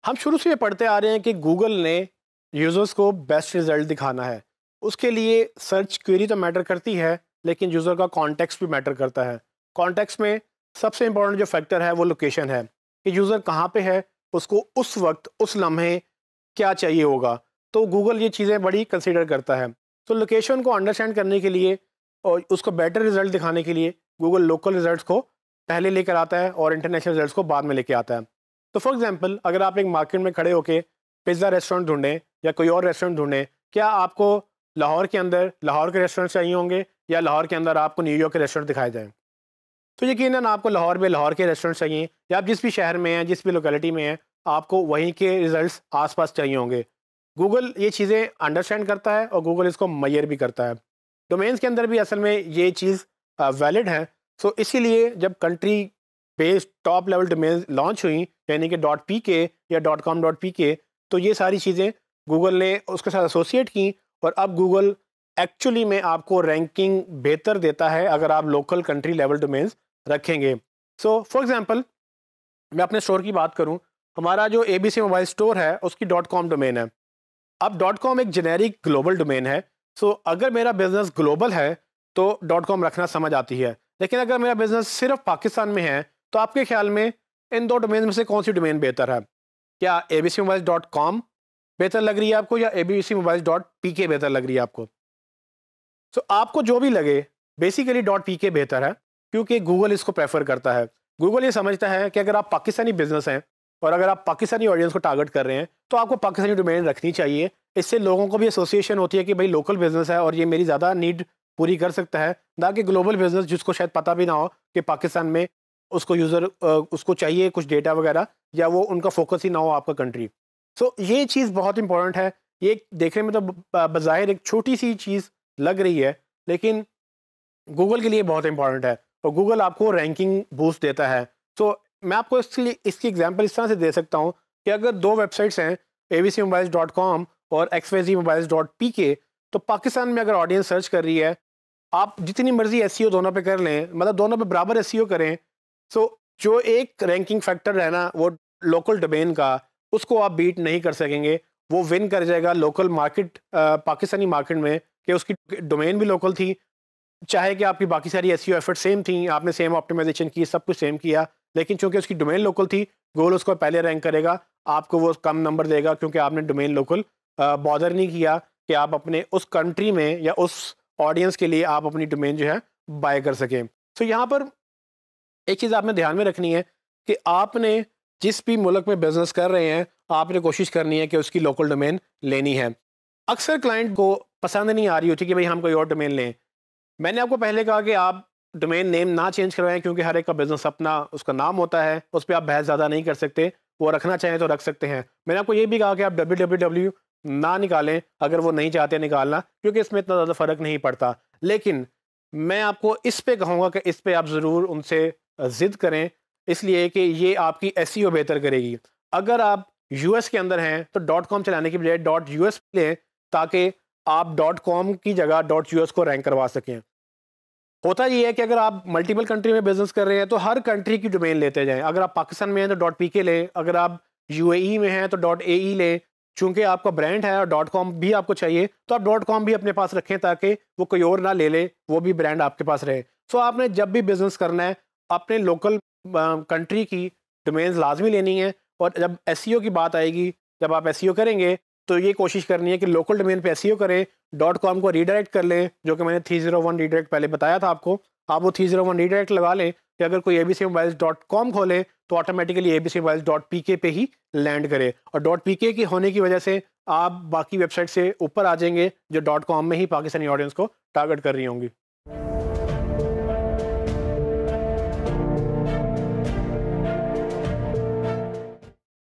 हम शुरू से ये पढ़ते आ रहे हैं कि गूगल ने यूज़र्स को बेस्ट रिजल्ट दिखाना है। उसके लिए सर्च क्वेरी तो मैटर करती है, लेकिन यूज़र का कॉन्टेक्स्ट भी मैटर करता है। कॉन्टेक्स्ट में सबसे इंपॉर्टेंट जो फैक्टर है वो लोकेशन है कि यूज़र कहाँ पे है, उसको उस वक्त उस लम्हे क्या चाहिए होगा। तो गूगल ये चीज़ें बड़ी कंसीडर करता है। तो लोकेशन को अंडरस्टैंड करने के लिए और उसको बेटर रिजल्ट दिखाने के लिए गूगल लोकल रिजल्ट्स को पहले लेकर आता है और इंटरनेशनल रिजल्ट्स को बाद में लेके आता है। तो फॉर एग्जांपल, अगर आप एक मार्केट में खड़े होके पिज़्ज़ा रेस्टोरेंट ढूंढें या कोई और रेस्टोरेंट ढूंढें, क्या आपको लाहौर के अंदर लाहौर के रेस्टोरेंट चाहिए होंगे या लाहौर के अंदर आपको न्यूयॉर्क के रेस्टोरेंट दिखाए जाएँ? तो यकीनन आपको लाहौर में लाहौर के रेस्टोरेंट चाहिए, या आप जिस भी शहर में हैं, जिस भी लोकेलिटी में हैं, आपको वहीं के रिजल्ट्स आस-पास चाहिए होंगे। गूगल ये चीज़ें अंडरस्टैंड करता है और गूगल इसको मेजर भी करता है। डोमेन्स के अंदर भी असल में ये चीज़ वैलिड है। सो इसीलिए जब country based top level domains launch हुई, यानी कि .pk या .com.pk, तो ये सारी चीज़ें गूगल ने उसके साथ एसोसिएट की और अब गूगल एक्चुअली में आपको रैंकिंग बेहतर देता है अगर आप लोकल कंट्री लेवल डोमेन्स रखेंगे। सो फॉर एग्जांपल, मैं अपने स्टोर की बात करूं, हमारा जो ABC मोबाइल स्टोर है उसकी .com डोमेन है। अब .com एक जेनेरिक ग्लोबल डोमेन है। सो अगर मेरा बिजनेस ग्लोबल है तो .com रखना समझ आती है, लेकिन अगर मेरा बिजनेस सिर्फ पाकिस्तान में है तो आपके ख्याल में इन दो डोमेन में से कौन सी डोमेन बेहतर है? क्या abcmobiles.com बेहतर लग रही है आपको या abcmobiles.pk बेहतर लग रही है आपको? सो आपको जो भी लगे, बेसिकली .pk बेहतर है, क्योंकि गूगल इसको प्रेफर करता है। गूगल ये समझता है कि अगर आप पाकिस्तानी बिजनेस हैं और अगर आप पाकिस्तानी ऑडियंस को टारगेट कर रहे हैं तो आपको पाकिस्तानी डोमेन रखनी चाहिए। इससे लोगों को भी एसोसिएशन होती है कि भाई लोकल बिजनेस है और ये मेरी ज़्यादा नीड पूरी कर सकता है, ना कि ग्लोबल बिजनेस जिसको शायद पता भी ना हो कि पाकिस्तान में उसको यूज़र उसको चाहिए कुछ डेटा वगैरह, या वो उनका फोकस ही ना हो आपका कंट्री। सो ये चीज़ बहुत इंपॉर्टेंट है। ये देखने में तो बज़ाहिर एक छोटी सी चीज़ लग रही है, लेकिन गूगल के लिए बहुत इंपॉर्टेंट है और गूगल आपको रैंकिंग बूस्ट देता है। तो मैं आपको इसकी एग्जांपल इस तरह से दे सकता हूँ कि अगर दो वेबसाइट्स हैं, abcmobiles.com और xyzmobiles.pk, तो पाकिस्तान में अगर ऑडियंस सर्च कर रही है, आप जितनी मर्जी एसईओ दोनों पे कर लें, मतलब दोनों पे बराबर एसईओ करें, सो जो एक रैंकिंग फैक्टर है ना वो लोकल डोमेन का, उसको आप बीट नहीं कर सकेंगे। वो विन कर जाएगा लोकल मार्केट, पाकिस्तानी मार्केट में, कि उसकी डोमेन भी लोकल थी, चाहे कि आपकी बाकी सारी एसईओ एफर्ट सेम थी, आपने सेम ऑप्टिमाइजेशन की, सब कुछ सेम किया, लेकिन चूंकि उसकी डोमेन लोकल थी, गूगल उसको पहले रैंक करेगा, आपको वो कम नंबर देगा क्योंकि आपने डोमेन लोकल बॉदर नहीं किया कि आप अपने उस कंट्री में या उस ऑडियंस के लिए आप अपनी डोमेन जो है बाय कर सकें। तो यहाँ पर एक चीज़ आपने ध्यान में रखनी है कि आपने जिस भी मुल्क में बिजनेस कर रहे हैं, आपने कोशिश करनी है कि उसकी लोकल डोमेन लेनी है। अक्सर क्लाइंट को पसंद नहीं आ रही होती कि भाई हम कोई और डोमेन लें। मैंने आपको पहले कहा कि आप डोमेन नेम ना चेंज करवाएं, क्योंकि हर एक का बिजनेस अपना उसका नाम होता है, उस पर आप बहस ज़्यादा नहीं कर सकते। वो रखना चाहें तो रख सकते हैं। मैंने आपको ये भी कहा कि आप www ना निकालें अगर वो नहीं चाहते निकालना, क्योंकि इसमें इतना ज़्यादा फ़र्क नहीं पड़ता। लेकिन मैं आपको इस पे कहूँगा कि इस पे आप ज़रूर उनसे ज़िद करें, इसलिए कि ये आपकी एसईओ बेहतर करेगी। अगर आप यूएस के अंदर हैं तो .com चलाने की बजाय .us लें, ताकि आप .com की जगह .us को रैंक करवा सकें। होता ये है कि अगर आप मल्टीपल कंट्री में बिजनेस कर रहे हैं तो हर कंट्री की डोमेन लेते जाएं। अगर आप पाकिस्तान में हैं तो .pk लें, अगर आप यूएई में हैं तो .ae लें। चूंकि आपका ब्रांड है और .com भी आपको चाहिए, तो आप .com भी अपने पास रखें ताकि वो कोई और ना ले ले, वो भी ब्रांड आपके पास रहे। सो आपने जब भी बिजनेस करना है, अपने लोकल कंट्री की डोमेन्स लाजमी लेनी है, और जब एसईओ की बात आएगी, जब आप एसईओ करेंगे तो ये कोशिश करनी है कि लोकल डोमेन पे एसईओ करें, .com को रीडायरेक्ट कर लें, जो कि मैंने 301 रीडायरेक्ट पहले बताया था आपको। आप वो 301 रीडायरेक्ट लगा लें कि अगर कोई abcmobiles.com खोले तो ऑटोमेटिकली abcmobiles.pk पे ही लैंड करे, और .pk की होने की वजह से आप बाकी वेबसाइट से ऊपर आ जाएंगे जो .com में ही पाकिस्तानी ऑडियंस को टारगेट कर रही होंगी।